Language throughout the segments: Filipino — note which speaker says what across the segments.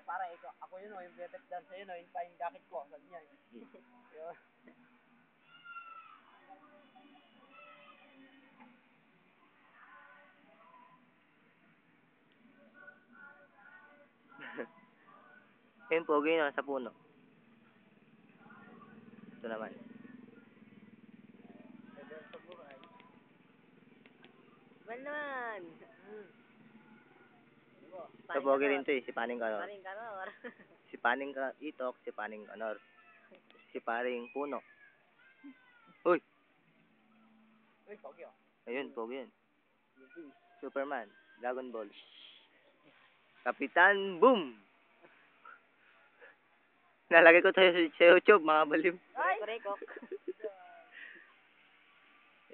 Speaker 1: Pare, ako yun o, yung bebek dance yun o, yung pa yung jacket ko, sabi niya. Yun.
Speaker 2: Yung pogi na sa puno. Ito naman.
Speaker 1: Well naman.
Speaker 2: Sa pogi rin to eh, si Paning Kanor.
Speaker 1: Paring Kanor.
Speaker 2: Si Paning Itok, si Paning Kanor. Si Paring Puno. Uy!
Speaker 1: Uy, pogi o.
Speaker 2: Ayun, pogi yun. Superman, Dragon Ball. Kapitan Boom! Nalagay ko tayo sa YouTube, mga baliw.
Speaker 1: Koreko.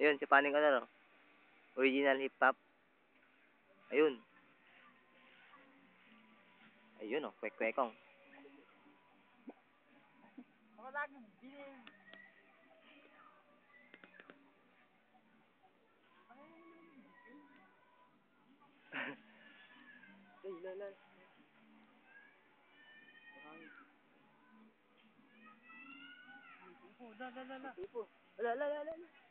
Speaker 2: Ayun, si Paning Kanor. Original hip-hop. Ayun. Ayun o, kwek-kwekong.
Speaker 1: Ako lagi, bilhin. Lala. Ipo, lala. Ipo. Lala.